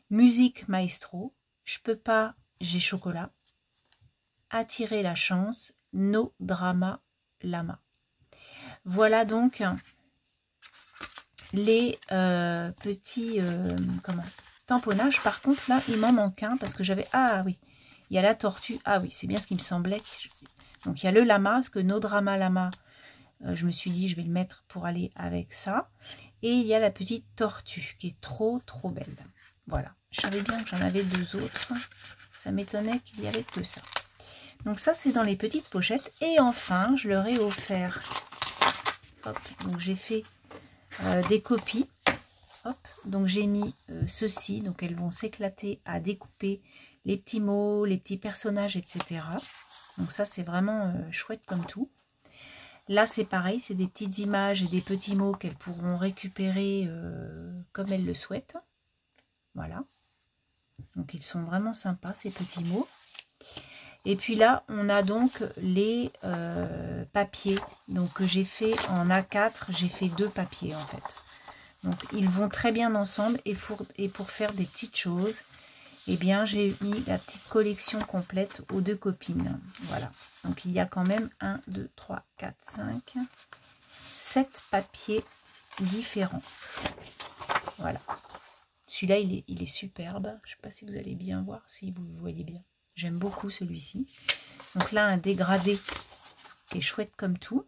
Musique maestro, je peux pas, j'ai chocolat. Attirer la chance, no drama lama. Voilà donc les petits tamponnages. Par contre là, il m'en manque un parce que j'avais... Ah oui, il y a la tortue. Ah oui, c'est bien ce qui me semblait. Donc il y a le lama, parce que no drama lama, je me suis dit je vais le mettre pour aller avec ça. Et il y a la petite tortue qui est trop belle. Voilà, je savais bien que j'en avais deux autres. Ça m'étonnait qu'il n'y avait que ça. Donc ça, c'est dans les petites pochettes. Et enfin, je leur ai offert... Hop, donc j'ai fait des copies. Hop, donc j'ai mis ceci. Donc elles vont s'éclater à découper les petits mots, les petits personnages, etc. Donc ça, c'est vraiment chouette comme tout. Là, c'est pareil, c'est des petites images et des petits mots qu'elles pourront récupérer comme elles le souhaitent. Voilà. Donc, ils sont vraiment sympas, ces petits mots. Et puis là, on a donc les papiers. Donc, que j'ai fait en A4, j'ai fait 2 papiers, en fait. Donc, ils vont très bien ensemble. Et pour faire des petites choses, eh bien, j'ai mis la petite collection complète aux 2 copines. Voilà. Donc, il y a quand même 1, 2, 3, 4, 5, 7 papiers différents. Voilà. Celui-là, il est superbe. Je ne sais pas si vous allez bien voir, si vous le voyez bien. J'aime beaucoup celui-ci. Donc là, un dégradé qui est chouette comme tout.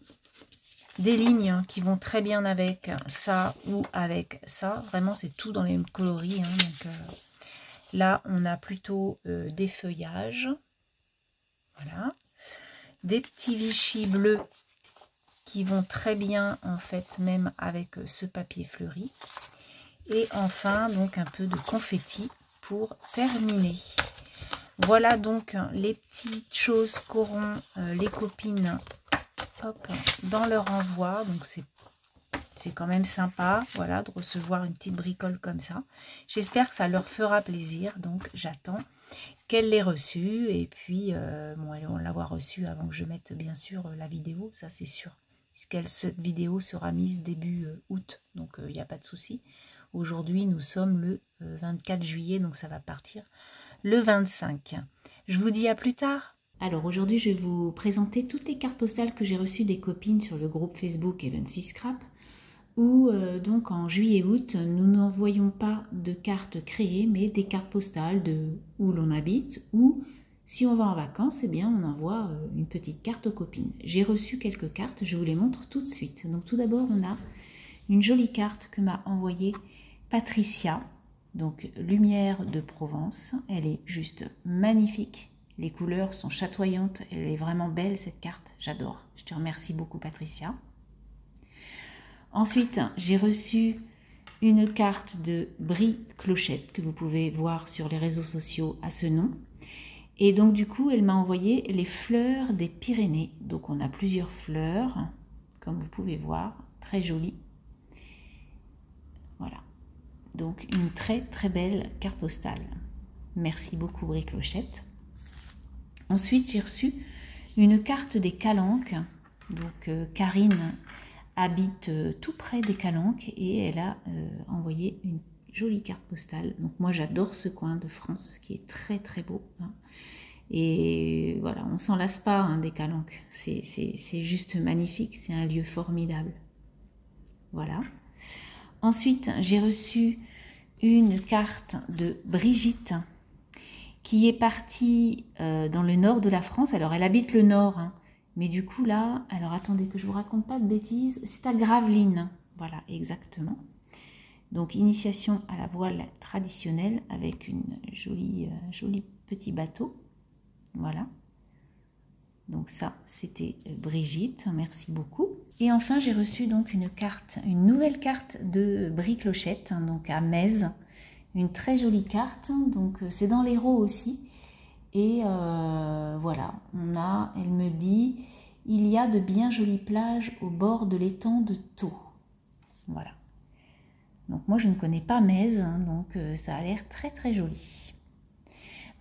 Des lignes qui vont très bien avec ça ou avec ça. Vraiment, c'est tout dans les mêmes coloris. Hein. Donc là, on a plutôt des feuillages. Voilà. Des petits Vichy bleus qui vont très bien, en fait, même avec ce papier fleuri. Et enfin, donc un peu de confetti pour terminer. Voilà donc les petites choses qu'auront les copines hop, dans leur envoi. Donc c'est quand même sympa, voilà, de recevoir une petite bricole comme ça. J'espère que ça leur fera plaisir. Donc j'attends qu'elle l'ait reçue. Et puis, bon, elles vont l'avoir reçue avant que je mette bien sûr la vidéo, ça c'est sûr. Cette vidéo sera mise début août, donc il n'y a pas de souci. Aujourd'hui, nous sommes le 24 juillet, donc ça va partir le 25. Je vous dis à plus tard. Alors aujourd'hui, je vais vous présenter toutes les cartes postales que j'ai reçues des copines sur le groupe Facebook Evency Scrap, où donc en juillet-août, nous n'envoyons pas de cartes créées, mais des cartes postales de où l'on habite, ou si on va en vacances, eh bien on envoie une petite carte aux copines. J'ai reçu quelques cartes, je vous les montre tout de suite. Donc tout d'abord, on a une jolie carte que m'a envoyée Patricia, donc Lumière de Provence. Elle est juste magnifique. Les couleurs sont chatoyantes. Elle est vraiment belle cette carte. J'adore. Je te remercie beaucoup Patricia. Ensuite, j'ai reçu une carte de Brie Clochette que vous pouvez voir sur les réseaux sociaux à ce nom. Et donc du coup, elle m'a envoyé les fleurs des Pyrénées. Donc on a plusieurs fleurs, comme vous pouvez voir. Très jolies. Voilà. Donc une très belle carte postale. Merci beaucoup Brie Clochette. Ensuite j'ai reçu une carte des Calanques. Donc Karine habite tout près des Calanques et elle a envoyé une jolie carte postale. Donc moi j'adore ce coin de France qui est très beau. Hein. Et voilà, on s'en lasse pas hein, des Calanques. C'est juste magnifique, c'est un lieu formidable. Voilà. Ensuite, j'ai reçu une carte de Brigitte qui est partie dans le nord de la France. Alors, elle habite le nord, hein, Mais du coup là, alors attendez que je vous raconte pas de bêtises, c'est à Gravelines. Voilà, exactement. Donc initiation à la voile traditionnelle avec une joli petit bateau. Voilà. Donc ça, c'était Brigitte, merci beaucoup. Et enfin, j'ai reçu donc une nouvelle carte de Brie-Clochette, hein, donc à Metz. Une très jolie carte, donc c'est dans l'Hérault aussi. Et voilà, elle me dit, il y a de bien jolies plages au bord de l'étang de Thau. Voilà. Donc moi, je ne connais pas Metz, hein, donc ça a l'air très très joli.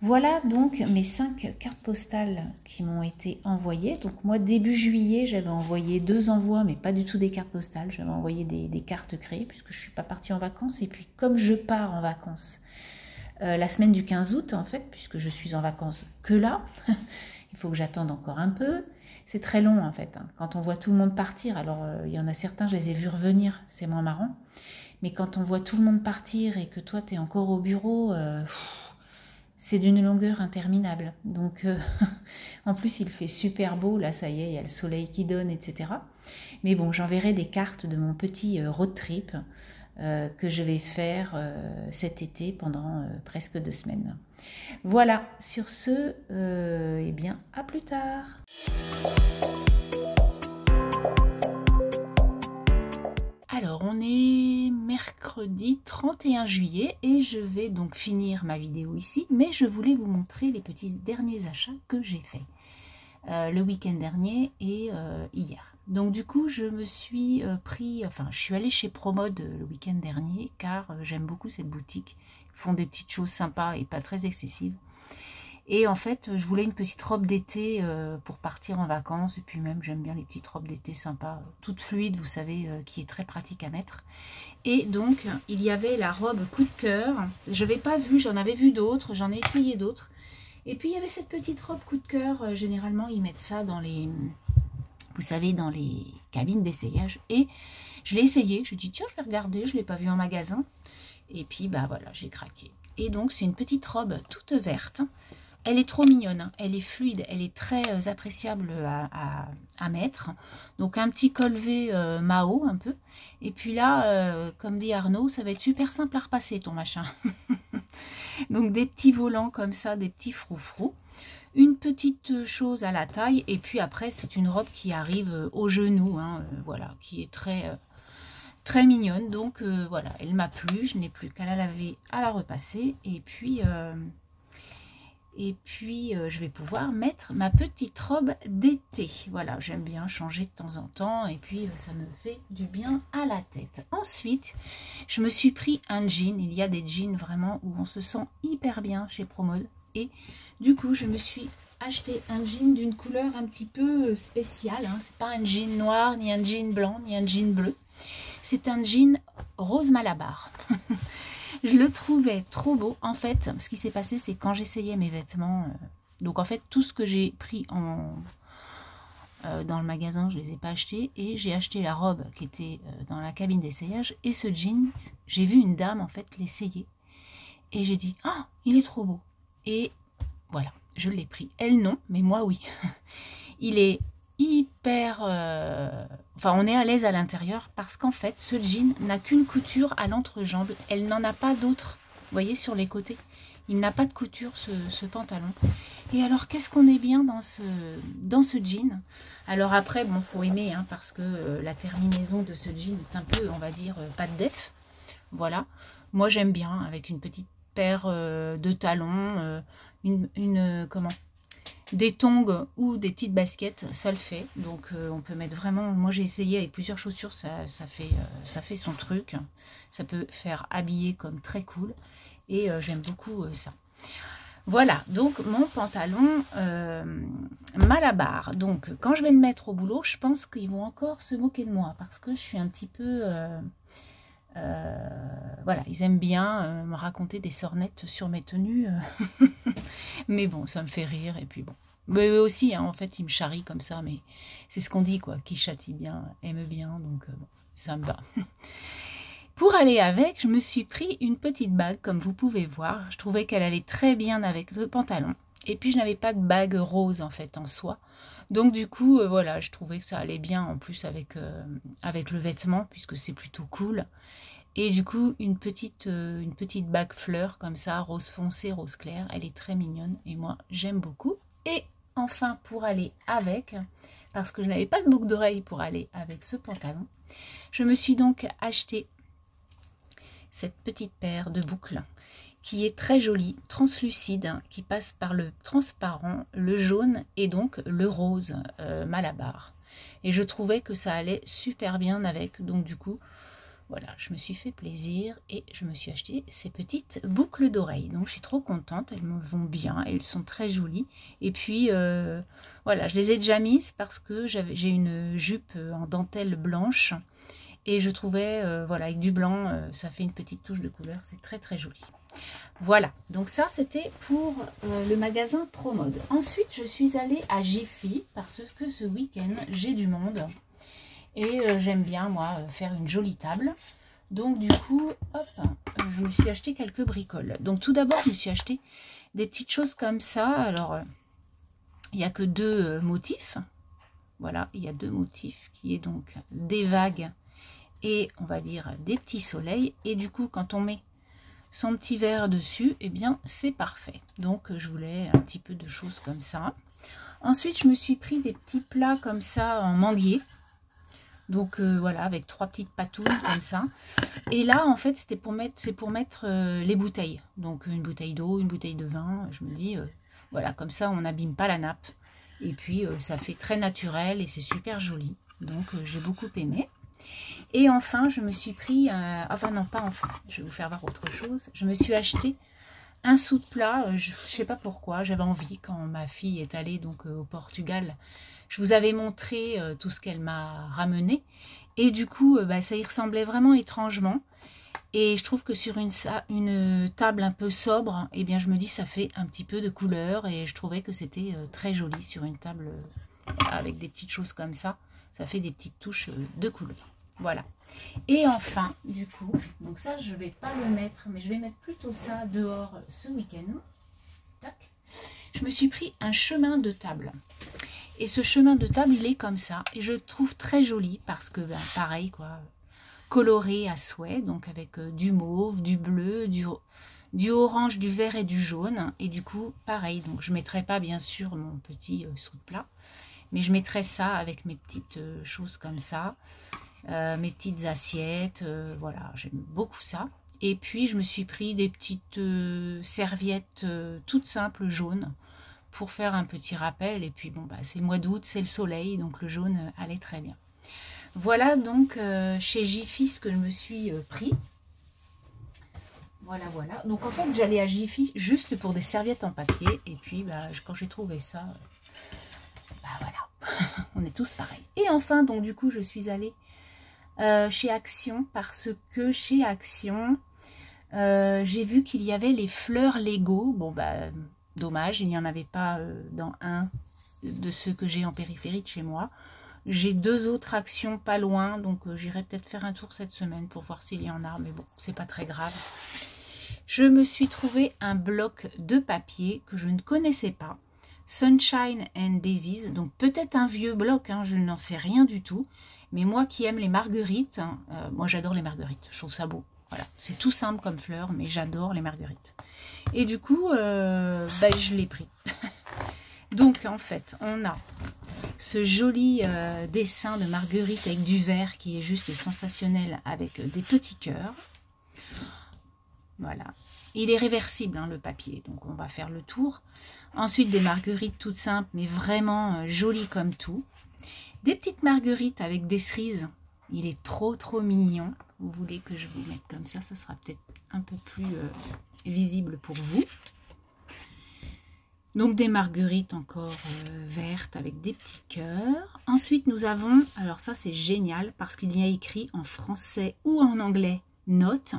Voilà donc mes 5 cartes postales qui m'ont été envoyées. Donc moi, début juillet, j'avais envoyé 2 envois, mais pas du tout des cartes postales. J'avais envoyé des cartes créées puisque je ne suis pas partie en vacances. Et puis comme je pars en vacances la semaine du 15 août, en fait, puisque je suis en vacances que là, il faut que j'attende encore un peu. C'est très long en fait. Hein. Quand on voit tout le monde partir, alors il y en a certains, je les ai vus revenir, c'est moins marrant. Mais quand on voit tout le monde partir et que toi, tu es encore au bureau... c'est d'une longueur interminable. Donc, en plus, il fait super beau. Là, ça y est, il y a le soleil qui donne, etc. Mais bon, j'enverrai des cartes de mon petit road trip que je vais faire cet été pendant presque 2 semaines. Voilà, sur ce, eh bien, à plus tard. Alors, on est mercredi 31 juillet et je vais donc finir ma vidéo ici, mais je voulais vous montrer les petits derniers achats que j'ai faits le week-end dernier et hier. Donc du coup, je me suis je suis allée chez Promode le week-end dernier car j'aime beaucoup cette boutique. Ils font des petites choses sympas et pas très excessives. Et en fait, je voulais une petite robe d'été pour partir en vacances. Et puis même, j'aime bien les petites robes d'été sympas, toutes fluides, vous savez, qui est très pratique à mettre. Et donc, il y avait la robe coup de cœur. Je n'avais pas vu, j'en avais vu d'autres, j'en ai essayé d'autres. Et puis, il y avait cette petite robe coup de cœur. Généralement, ils mettent ça dans les, vous savez, dans les cabines d'essayage. Et je l'ai essayé. Je dis, tiens, je vais regarder. Je ne l'ai pas vu en magasin. Et puis, bah voilà, j'ai craqué. Et donc, c'est une petite robe toute verte. Elle est trop mignonne, hein. Elle est fluide, elle est très appréciable à mettre. Donc un petit col V Mao un peu. Et puis là, comme dit Arnaud, ça va être super simple à repasser ton machin. Donc des petits volants comme ça, des petits froufrous. Une petite chose à la taille. Et puis après, c'est une robe qui arrive au genou, hein, voilà, qui est très mignonne. Donc voilà, elle m'a plu. Je n'ai plus qu'à la laver, à la repasser. Et puis... je vais pouvoir mettre ma petite robe d'été. Voilà, j'aime bien changer de temps en temps. Et puis, ça me fait du bien à la tête. Ensuite, je me suis pris un jean. Il y a des jeans vraiment où on se sent hyper bien chez Promode. Et du coup, je me suis acheté un jean d'une couleur un petit peu spéciale. Hein. C'est pas un jean noir, ni un jean blanc, ni un jean bleu. C'est un jean rose Malabar. Je le trouvais trop beau. En fait, ce qui s'est passé, c'est quand j'essayais mes vêtements. Donc, en fait, tout ce que j'ai pris dans le magasin, je ne les ai pas achetés. Et j'ai acheté la robe qui était dans la cabine d'essayage. Et ce jean, j'ai vu une dame, en fait, l'essayer. Et j'ai dit, ah, il est trop beau. Et voilà, je l'ai pris. Elle, non, mais moi, oui. Il est hyper... Enfin, on est à l'aise à l'intérieur parce qu'en fait, ce jean n'a qu'une couture à l'entrejambe. Elle n'en a pas d'autre. Vous voyez, sur les côtés. Il n'a pas de couture, ce pantalon. Et alors, qu'est-ce qu'on est bien dans ce jean. Alors après, bon, faut aimer, hein, parce que la terminaison de ce jean est un peu, on va dire, pas de def. Voilà. Moi, j'aime bien, avec une petite paire de talons, des tongs ou des petites baskets, ça le fait. Donc on peut mettre vraiment, moi j'ai essayé avec plusieurs chaussures, ça fait son truc. Ça peut faire habiller comme très cool. Et j'aime beaucoup ça. Voilà, donc mon pantalon Malabar. Donc quand je vais le mettre au boulot, je pense qu'ils vont encore se moquer de moi. Parce que je suis un petit peu... voilà, ils aiment bien me raconter des sornettes sur mes tenues. Mais bon, ça me fait rire. Et puis bon, mais eux aussi, hein, en fait, ils me charrient comme ça. Mais c'est ce qu'on dit, quoi. Qui châtie bien, aime bien. Donc bon, ça me va. Pour aller avec, je me suis pris une petite bague, comme vous pouvez voir. Je trouvais qu'elle allait très bien avec le pantalon. Et puis, je n'avais pas de bague rose, en fait, en soie. Donc du coup, voilà, je trouvais que ça allait bien en plus avec le vêtement, puisque c'est plutôt cool. Et du coup, une petite bague fleur comme ça, rose foncé, rose clair. Elle est très mignonne et moi, j'aime beaucoup. Et enfin, pour aller avec, parce que je n'avais pas de boucle d'oreille pour aller avec ce pantalon, je me suis donc acheté cette petite paire de boucles qui est très jolie, translucide, qui passe par le transparent, le jaune et donc le rose Malabar. Et je trouvais que ça allait super bien avec, donc du coup, voilà, je me suis fait plaisir et je me suis acheté ces petites boucles d'oreilles. Donc je suis trop contente, elles me vont bien, elles sont très jolies. Et puis voilà, je les ai déjà mises parce que j'ai une jupe en dentelle blanche. Et je trouvais, voilà, avec du blanc, ça fait une petite touche de couleur, c'est très très joli. Voilà, donc ça c'était pour le magasin ProMode. Ensuite, je suis allée à Jiffy parce que ce week-end, j'ai du monde. Et j'aime bien, moi, faire une jolie table. Donc, du coup, hop, je me suis acheté quelques bricoles. Donc, tout d'abord, je me suis acheté des petites choses comme ça. Alors, il n'y a que deux motifs. Voilà, il y a deux motifs qui est donc des vagues et, on va dire, des petits soleils. Et du coup, quand on met son petit verre dessus, eh bien, c'est parfait. Donc, je voulais un petit peu de choses comme ça. Ensuite, je me suis pris des petits plats comme ça en manguier. Donc voilà, avec trois petites patounes comme ça. Et là, en fait, c'est pour mettre les bouteilles. Donc une bouteille d'eau, une bouteille de vin. Je me dis, voilà, comme ça, on n'abîme pas la nappe. Et puis, ça fait très naturel et c'est super joli. Donc, j'ai beaucoup aimé. Et enfin, je me suis pris, enfin non, pas enfin, je vais vous faire voir autre chose. Je me suis acheté un sou de plat, je ne sais pas pourquoi, j'avais envie quand ma fille est allée donc au Portugal. Je vous avais montré tout ce qu'elle m'a ramené et du coup ça y ressemblait vraiment étrangement et je trouve que sur une table un peu sobre, eh bien je me dis ça fait un petit peu de couleur et je trouvais que c'était très joli sur une table avec des petites choses comme ça, ça fait des petites touches de couleur. Voilà. Et enfin, du coup, donc ça je vais pas le mettre, mais je vais mettre plutôt ça dehors ce week-end. Tac. Je me suis pris un chemin de table. Et ce chemin de table, il est comme ça. Et je le trouve très joli parce que, ben, pareil, quoi, coloré à souhait. Donc avec du mauve, du bleu, du orange, du vert et du jaune. Et du coup, pareil. Donc je ne mettrai pas, bien sûr, mon petit sou de plat. Mais je mettrai ça avec mes petites choses comme ça. Mes petites assiettes. Voilà, j'aime beaucoup ça. Et puis, je me suis pris des petites serviettes toutes simples, jaunes, pour faire un petit rappel. Et puis bon, bah, c'est le mois d'août, c'est le soleil, donc le jaune allait très bien. Voilà donc chez Jiffy ce que je me suis pris. Voilà, voilà. Donc en fait, j'allais à Jiffy juste pour des serviettes en papier. Et puis bah, quand j'ai trouvé ça, bah voilà, on est tous pareils. Et enfin, donc du coup, je suis allée chez Action parce que chez Action, j'ai vu qu'il y avait les fleurs Lego. Bon bah dommage, il n'y en avait pas dans un de ceux que j'ai en périphérie de chez moi. J'ai deux autres Actions pas loin, donc j'irai peut-être faire un tour cette semaine pour voir s'il y en a, mais bon, c'est pas très grave. Je me suis trouvé un bloc de papier que je ne connaissais pas, Sunshine and Daisies, donc peut-être un vieux bloc, hein, je n'en sais rien du tout, mais moi qui aime les marguerites, hein, moi j'adore les marguerites, je trouve ça beau. Voilà, c'est tout simple comme fleur, mais j'adore les marguerites. Et du coup, bah, je l'ai pris. Donc, en fait, on a ce joli dessin de marguerite avec du vert qui est juste sensationnel avec des petits cœurs. Voilà. Il est réversible, hein, le papier, donc on va faire le tour. Ensuite, des marguerites toutes simples, mais vraiment jolies comme tout. Des petites marguerites avec des cerises. Il est trop, trop mignon. Vous voulez que je vous mette comme ça, ça sera peut-être un peu plus visible pour vous. Donc des marguerites encore vertes avec des petits cœurs. Ensuite nous avons, alors ça c'est génial parce qu'il y a écrit en français ou en anglais notes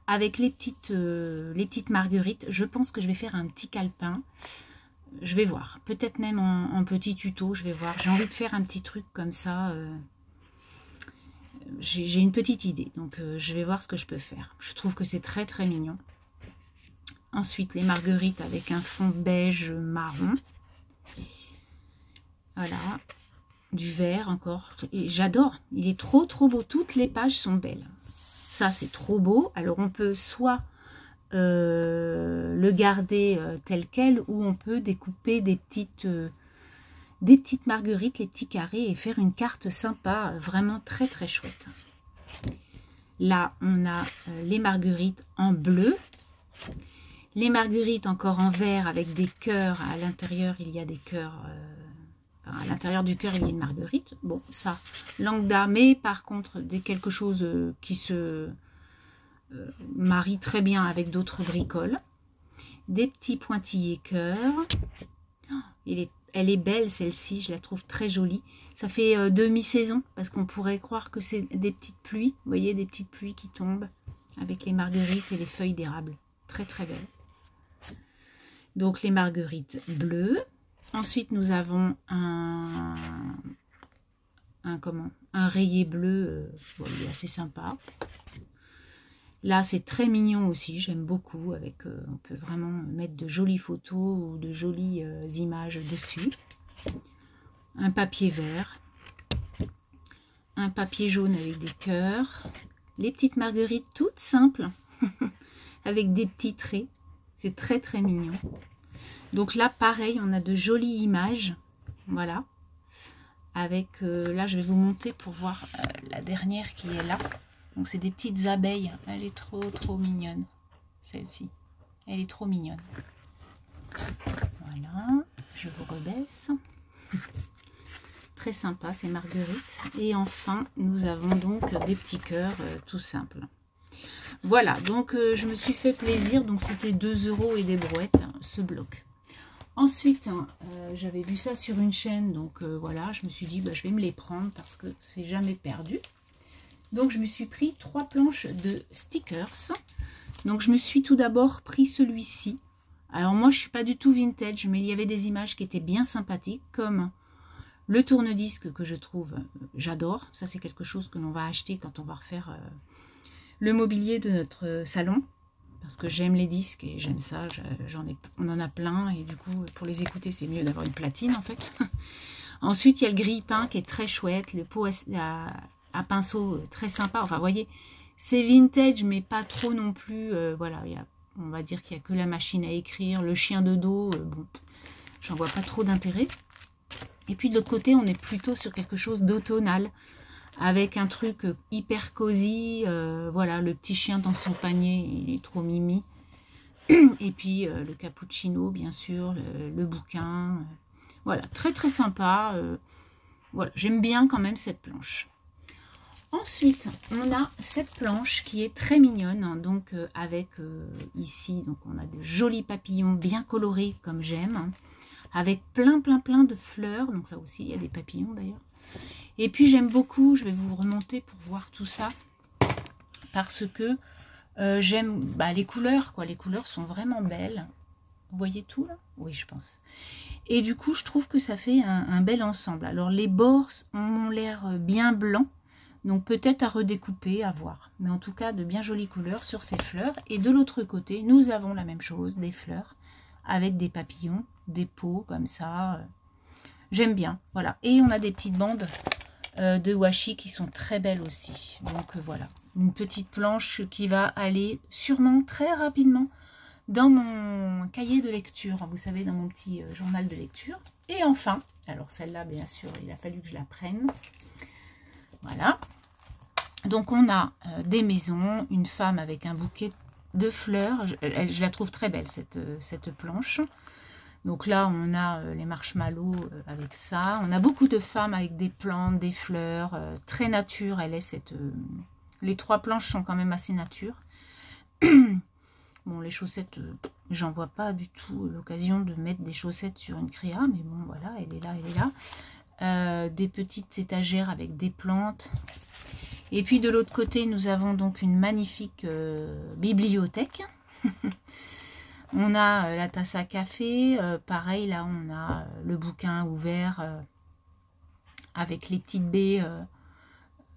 avec les petites marguerites. Je pense que je vais faire un petit calepin. Je vais voir, peut-être même en petit tuto, je vais voir. J'ai envie de faire un petit truc comme ça. J'ai une petite idée, donc je vais voir ce que je peux faire. Je trouve que c'est très très mignon. Ensuite, les marguerites avec un fond beige marron. Voilà, du vert encore. J'adore, il est trop beau. Toutes les pages sont belles. Ça, c'est trop beau. Alors, on peut soit le garder tel quel, ou on peut découper des petites marguerites, les petits carrés, et faire une carte sympa, vraiment très chouette. Là, on a les marguerites en bleu. Les marguerites encore en vert avec des cœurs. À l'intérieur, il y a des cœurs. À l'intérieur du cœur, il y a une marguerite. Bon, ça, lambda, mais par contre, quelque chose qui se marie très bien avec d'autres bricoles. Des petits pointillés cœurs. Elle est belle, celle-ci, je la trouve très jolie. Ça fait demi-saison, parce qu'on pourrait croire que c'est des petites pluies. Vous voyez, des petites pluies qui tombent avec les marguerites et les feuilles d'érable. Très belle. Donc, les marguerites bleues. Ensuite, nous avons un rayé bleu, il est assez sympa. Là, c'est très mignon aussi, j'aime beaucoup. On peut vraiment mettre de jolies photos ou de jolies images dessus. Un papier vert. Un papier jaune avec des cœurs. Les petites marguerites toutes simples, avec des petits traits. C'est très mignon. Donc là, pareil, on a de jolies images. Voilà. Avec, là, je vais vous monter pour voir la dernière qui est là. Donc, c'est des petites abeilles. Elle est trop mignonne, celle-ci. Elle est trop mignonne. Voilà. Je vous rebaisse. Très sympa, ces marguerites. Et enfin, nous avons donc des petits cœurs tout simples. Voilà, donc je me suis fait plaisir. Donc, c'était 2 € et des brouettes, ce bloc. Ensuite, j'avais vu ça sur une chaîne, donc voilà, je me suis dit, je vais me les prendre parce que c'est jamais perdu. Donc, je me suis pris 3 planches de stickers. Donc, je me suis tout d'abord pris celui-ci. Alors, moi, je ne suis pas du tout vintage, mais il y avait des images qui étaient bien sympathiques, comme le tourne-disque que je trouve, j'adore. Ça, c'est quelque chose que l'on va acheter quand on va refaire le mobilier de notre salon. Parce que j'aime les disques et j'aime ça, on en a plein et du coup pour les écouter c'est mieux d'avoir une platine en fait. Ensuite il y a le grille-pain qui est très chouette, le pot à pinceau très sympa, enfin vous voyez c'est vintage mais pas trop non plus, voilà, on va dire qu'il n'y a que la machine à écrire, le chien de dos, bon, j'en vois pas trop d'intérêt. Et puis de l'autre côté on est plutôt sur quelque chose d'automnal, avec un truc hyper cosy, voilà, le petit chien dans son panier, il est trop mimi. Et puis le cappuccino, bien sûr, le bouquin. Voilà, très sympa. Voilà, j'aime bien quand même cette planche. Ensuite, on a cette planche qui est très mignonne, hein, donc avec ici, donc on a de jolis papillons bien colorés comme j'aime, hein, avec plein de fleurs. Donc là aussi, il y a des papillons d'ailleurs. Et puis j'aime beaucoup, je vais vous remonter pour voir tout ça, parce que j'aime les couleurs, quoi. Les couleurs sont vraiment belles. Vous voyez tout là? Oui, je pense. Et du coup, je trouve que ça fait un bel ensemble. Alors les bords ont l'air bien blancs, donc peut-être à redécouper, à voir. Mais en tout cas, de bien jolies couleurs sur ces fleurs. Et de l'autre côté, nous avons la même chose, des fleurs, avec des papillons, des peaux comme ça. J'aime bien, voilà. Et on a des petites bandes de washi qui sont très belles aussi. Donc voilà, une petite planche qui va aller sûrement très rapidement dans mon cahier de lecture, vous savez, dans mon petit journal de lecture. Et enfin, alors celle-là, bien sûr, il a fallu que je la prenne. Voilà. Donc on a des maisons, une femme avec un bouquet de fleurs. Je la trouve très belle, cette planche. Donc là, on a les marshmallows avec ça. On a beaucoup de femmes avec des plantes, des fleurs, très nature. Les 3 planches sont quand même assez nature. Bon, les chaussettes, j'en vois pas du tout l'occasion de mettre des chaussettes sur une créa. Mais bon, voilà, elle est là, elle est là. Des petites étagères avec des plantes. Et puis de l'autre côté, nous avons donc une magnifique bibliothèque. On a la tasse à café, pareil, là on a le bouquin ouvert avec les petites baies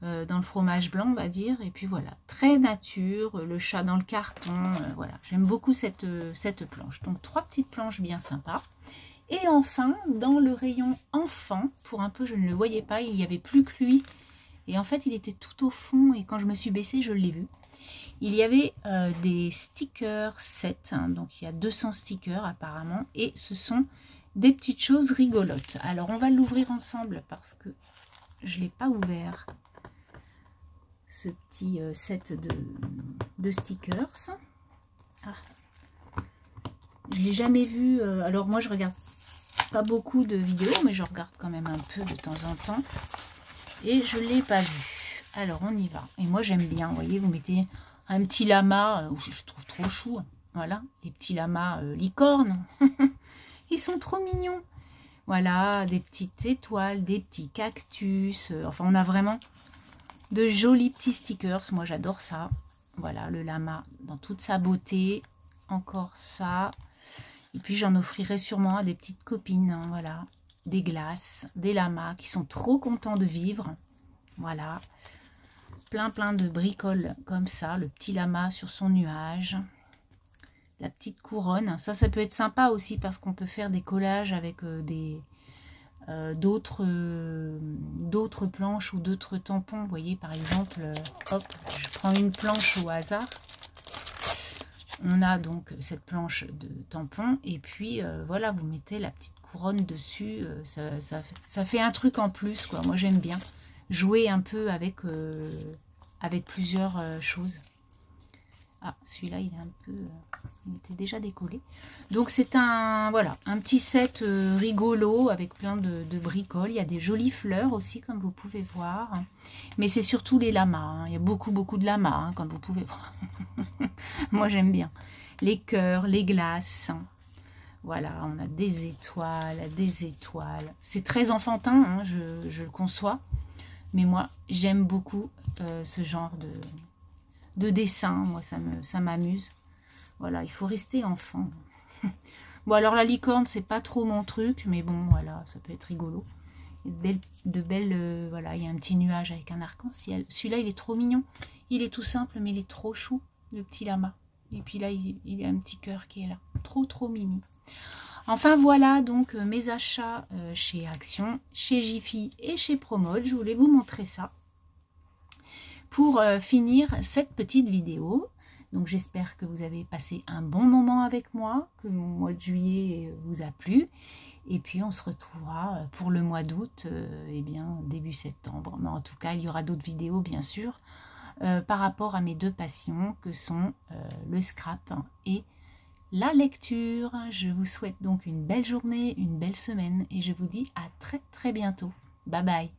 dans le fromage blanc, on va dire. Et puis voilà, très nature, le chat dans le carton, voilà. J'aime beaucoup cette planche. Donc 3 petites planches bien sympas. Et enfin, dans le rayon enfant, pour un peu, je ne le voyais pas, il n'y avait plus que lui. Et en fait, il était tout au fond et quand je me suis baissée, je l'ai vu. Il y avait des stickers 7, hein, donc il y a 200 stickers apparemment. Et ce sont des petites choses rigolotes. Alors, on va l'ouvrir ensemble parce que je ne l'ai pas ouvert. Ce petit set de stickers. Ah. Je ne l'ai jamais vu. Alors, moi, je regarde pas beaucoup de vidéos, mais je regarde quand même un peu de temps en temps. Et je ne l'ai pas vu. Alors, on y va. Et moi, j'aime bien. Vous voyez, vous mettez un petit lama. Je trouve trop chou. Voilà, les petits lamas licornes. Ils sont trop mignons. Voilà, des petites étoiles, des petits cactus. Enfin, on a vraiment de jolis petits stickers. Moi, j'adore ça. Voilà, le lama dans toute sa beauté. Encore ça. Et puis, j'en offrirai sûrement à des petites copines. Hein, voilà, des glaces, des lamas qui sont trop contents de vivre. Voilà, plein de bricoles comme ça. Le petit lama sur son nuage. La petite couronne. Ça peut être sympa aussi parce qu'on peut faire des collages avec d'autres planches ou d'autres tampons. Vous voyez, par exemple, hop, je prends une planche au hasard. On a donc cette planche de tampons et puis voilà, vous mettez la petite couronne dessus. Ça fait un truc en plus, quoi. Moi, j'aime bien jouer un peu avec plusieurs choses. Ah, celui-là, il est un peu... il était déjà décollé. Donc, c'est un petit set rigolo avec plein de bricoles. Il y a des jolies fleurs aussi, comme vous pouvez voir. Mais c'est surtout les lamas. Hein. Il y a beaucoup de lamas, hein, comme vous pouvez voir. Moi, j'aime bien. Les cœurs, les glaces. Voilà, on a des étoiles, des étoiles. C'est très enfantin, hein, je le conçois. Mais moi, j'aime beaucoup ce genre de dessin. Moi, ça m'amuse. Voilà, il faut rester enfant. Bon, alors la licorne, c'est pas trop mon truc, mais bon, voilà, ça peut être rigolo. Voilà, il y a un petit nuage avec un arc-en-ciel. Celui-là, il est trop mignon. Il est tout simple, mais il est trop chou, le petit lama. Et puis là, il y a un petit cœur qui est là. Trop mimi. Enfin, voilà donc mes achats chez Action, chez Jiffy et chez Promode. Je voulais vous montrer ça pour finir cette petite vidéo. Donc j'espère que vous avez passé un bon moment avec moi, que mon mois de juillet vous a plu. Et puis on se retrouvera pour le mois d'août, eh bien début septembre. Mais en tout cas, il y aura d'autres vidéos bien sûr, par rapport à mes deux passions que sont le scrap et la lecture. Je vous souhaite donc une belle journée, une belle semaine et je vous dis à très bientôt. Bye bye.